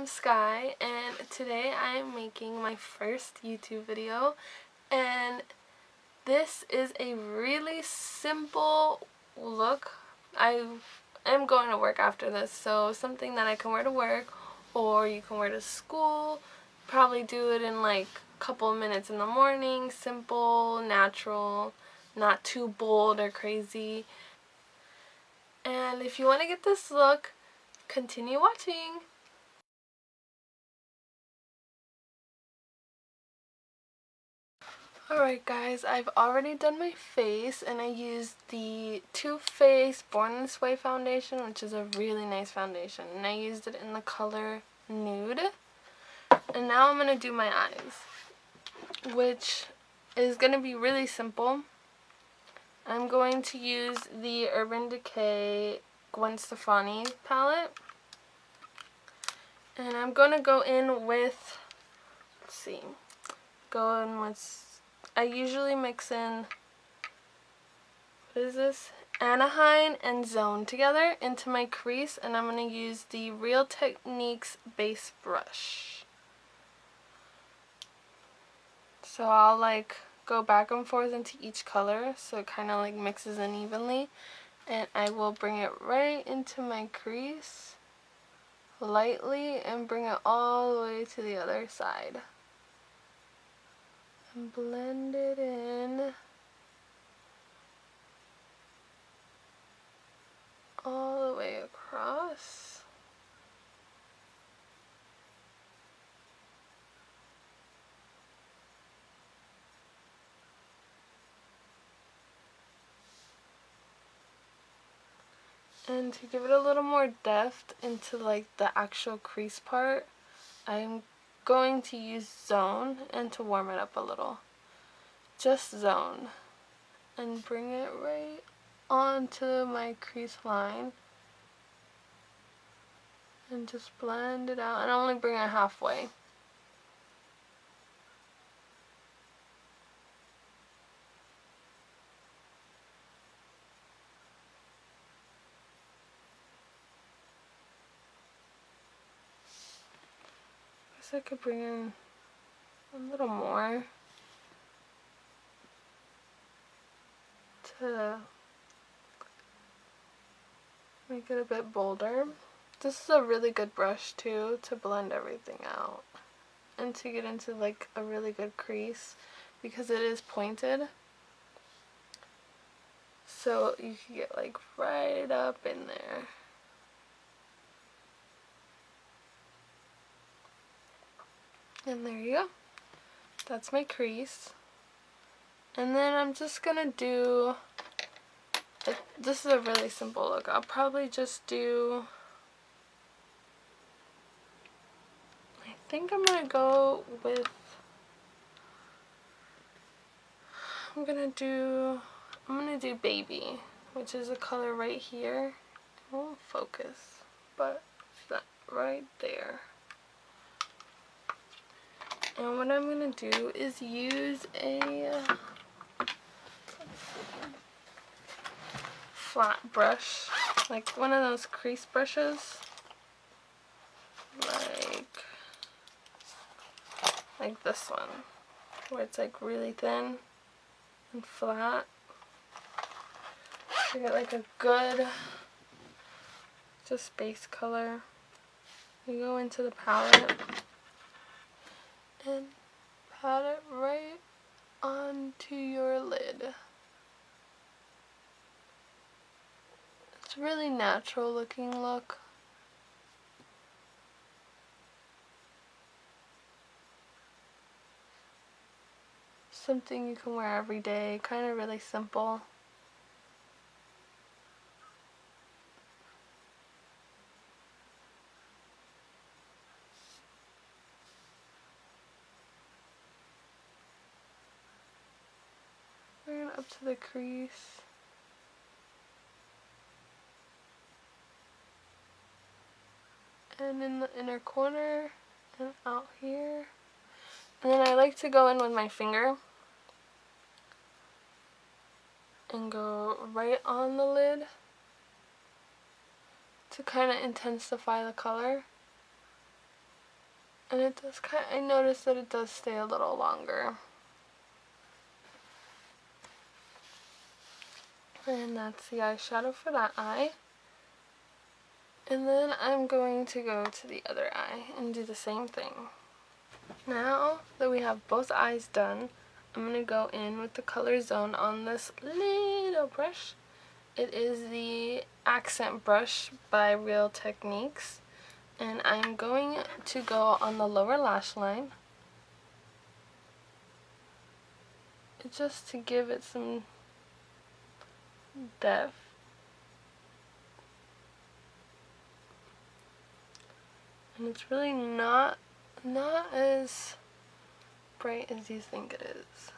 I'm Sky, and today I am making my first YouTube video, and this is a really simple look. I am going to work after this, so something that I can wear to work, or you can wear to school. Probably do it in like a couple of minutes in the morning. Simple, natural, not too bold or crazy. And if you want to get this look, continue watching. Alright guys, I've already done my face, and I used the Too Faced Born This Way foundation, which is a really nice foundation, and I used it in the color Nude. And now I'm going to do my eyes, which is going to be really simple. I'm going to use the Urban Decay Gwen Stefani palette, and I'm going to go in with, I usually mix in, what is this? Anaheim and Zone together into my crease, and I'm going to use the Real Techniques base brush. So I'll like go back and forth into each color so it kind of like mixes in evenly, and I will bring it right into my crease lightly and bring it all the way to the other side. And blend it in all the way across. And to give it a little more depth into like the actual crease part, I'm going to use Zone, and to warm it up a little, just Zone, and bring it right onto my crease line and just blend it out, and only bring it halfway. I could bring in a little more to make it a bit bolder. This is a really good brush too to blend everything out and to get into like a really good crease, because it is pointed, so you can get like right up in there. And there you go. That's my crease. And then I'm just gonna do, this is a really simple look. I'll probably just do, I think I'm gonna go with, I'm gonna do Baby, which is a color right here. It won't focus, but it's that right there. And what I'm going to do is use a flat brush, like one of those crease brushes, like this one, where it's like really thin and flat. To get like a good, just base color. You go into the palette and pat it right onto your lid. It's a really natural looking look. Something you can wear every day, kind of really simple. Bring it up to the crease. And in the inner corner and out here. And then I like to go in with my finger and go right on the lid to kind of intensify the color. And it does I noticed that it does stay a little longer. And that's the eyeshadow for that eye. And then I'm going to go to the other eye and do the same thing. Now that we have both eyes done, I'm going to go in with the color zone on this little brush. It is the accent brush by Real Techniques. And I'm going to go on the lower lash line, just to give it some depth. And it's really not as bright as you think it is.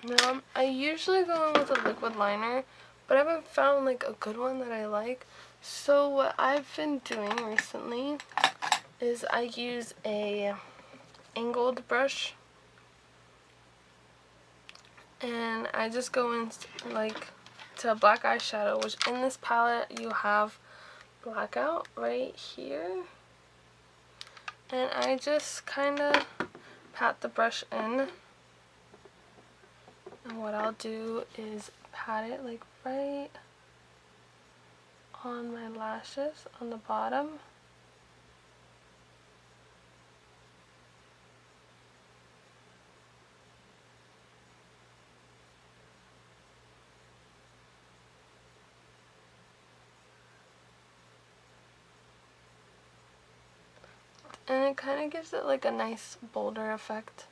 Now, I usually go in with a liquid liner, but I haven't found like a good one that I like. So what I've been doing recently is I use a angled brush, and I just go in like to a black eyeshadow, which in this palette you have blackout right here, and I just kind of pat the brush in. And what I'll do is pat it like right on my lashes on the bottom. And it kind of gives it like a nice bolder effect,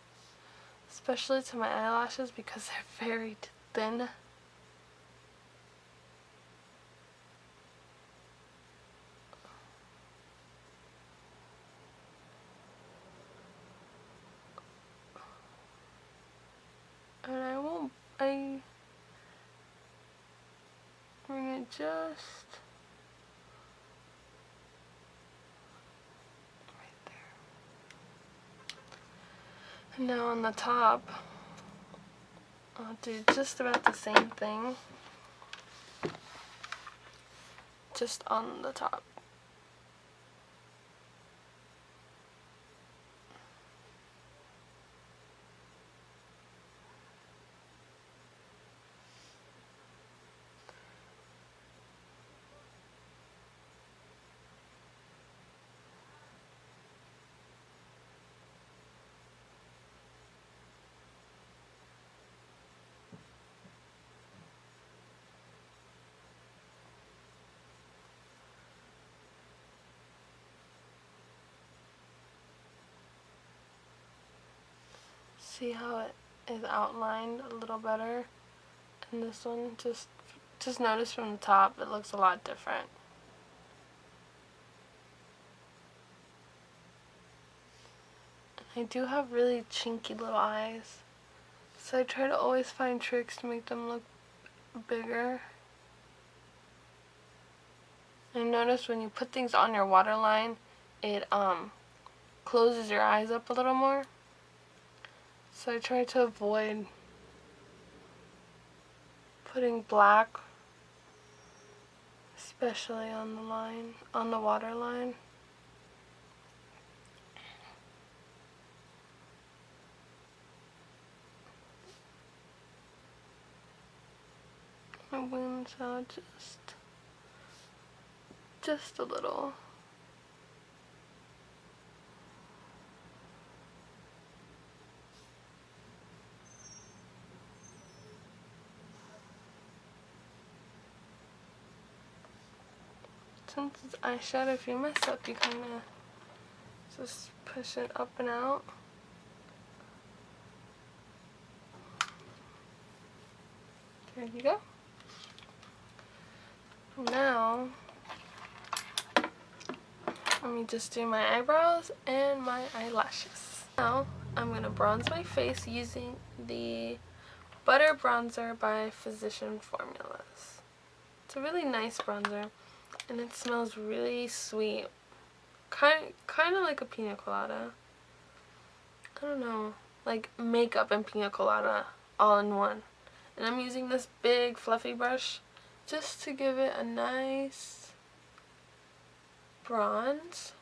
especially to my eyelashes because they're very thin. And I bring it just right there. And now on the top, I'll do just about the same thing, just on the top. See how it is outlined a little better? And this one, just notice from the top, it looks a lot different. I do have really chinky little eyes, so I try to always find tricks to make them look bigger. I notice when you put things on your waterline, it closes your eyes up a little more. So I try to avoid putting black, especially on the line, on the waterline. My wings out just a little. Since it's eyeshadow, if you mess up, you kind of just push it up and out. There you go. Now, let me just do my eyebrows and my eyelashes. Now, I'm going to bronze my face using the Butter Bronzer by Physician Formulas. It's a really nice bronzer, and it smells really sweet. kind of like a pina colada. I don't know, like makeup and pina colada all in one. And I'm using this big fluffy brush just to give it a nice bronze.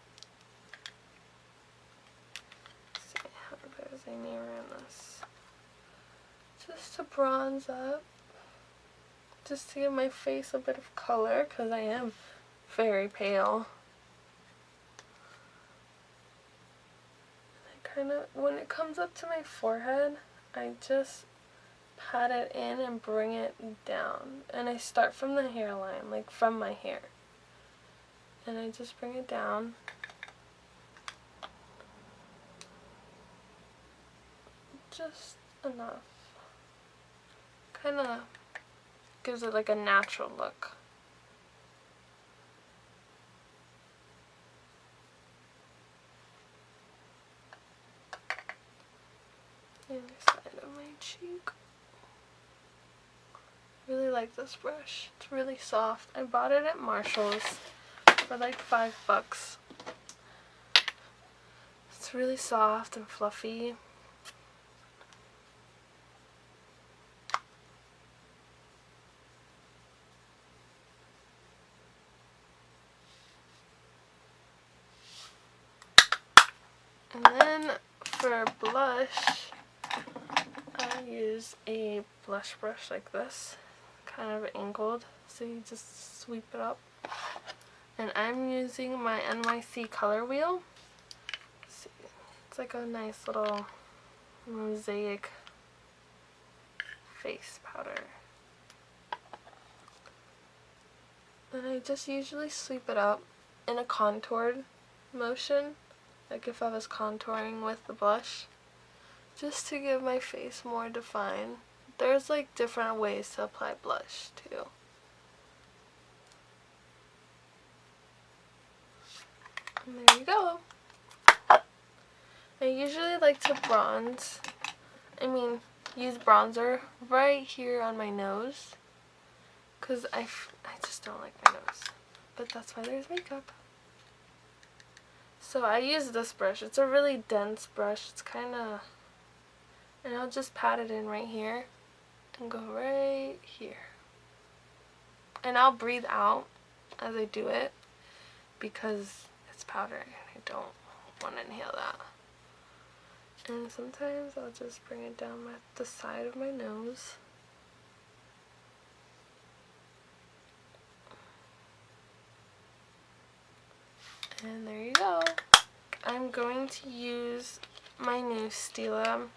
Let's see, how there's a mirror in this. Just to bronze up. Just to give my face a bit of color, because I am very pale. And when it comes up to my forehead, I just pat it in and bring it down. And I start from the hairline, like from my hair. And I just bring it down. Just enough. Kind of gives it like a natural look. The other side of my cheek. Really like this brush. It's really soft. I bought it at Marshall's for like $5. It's really soft and fluffy. And then for blush, I use a blush brush like this, kind of angled, so you just sweep it up. And I'm using my NYC color wheel. Let's see. It's like a nice little Mosaic face powder. And I just usually sweep it up in a contoured motion, like if I was contouring with the blush, just to give my face more defined. There's like different ways to apply blush too. And there you go. I usually like to use bronzer right here on my nose, because I just don't like my nose. But that's why there's makeup. So I use this brush. It's a really dense brush. It's kind of... And I'll just pat it in right here and go right here. And I'll breathe out as I do it because it's powder and I don't want to inhale that. And sometimes I'll just bring it down the side of my nose. And there you go. I'm going to use my new Stilla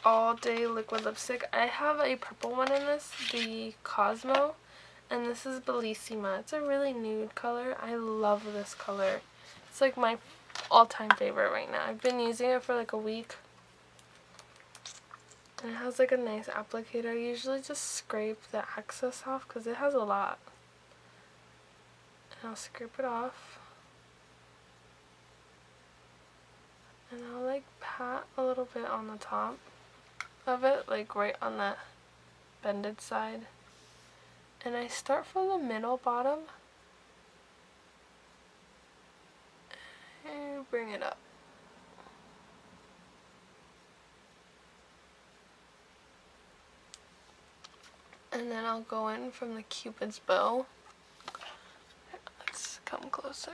All Day Liquid Lipstick. I have a purple one in this, the Cosmo, and this is Bellissima. It's a really nude color. I love this color. It's like my all-time favorite right now. I've been using it for like a week. And it has like a nice applicator. I usually just scrape the excess off because it has a lot. And I'll scrape it off. And I'll like pat a little bit on the top of it, like right on that bended side. And I start from the middle bottom and bring it up. And then I'll go in from the Cupid's bow. Let's come closer.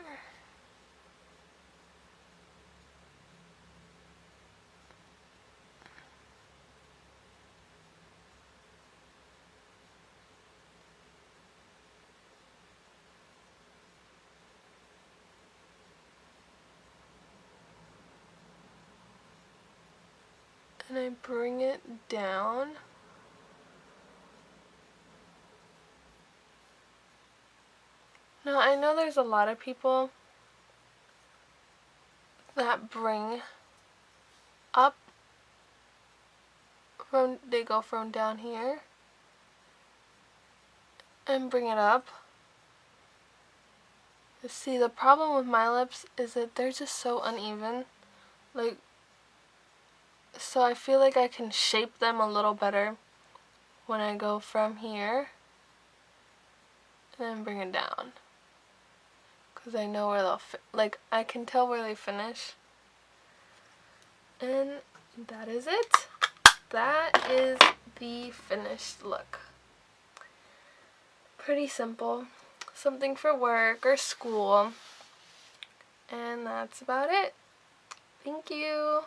And I bring it down. Now I know there's a lot of people that bring up they go from down here and bring it up. See, the problem with my lips is that they're just so uneven. Like, so I feel like I can shape them a little better when I go from here and then bring it down. because I know where they'll like I can tell where they finish. And that is it. That is the finished look. Pretty simple. Something for work or school. And that's about it. Thank you.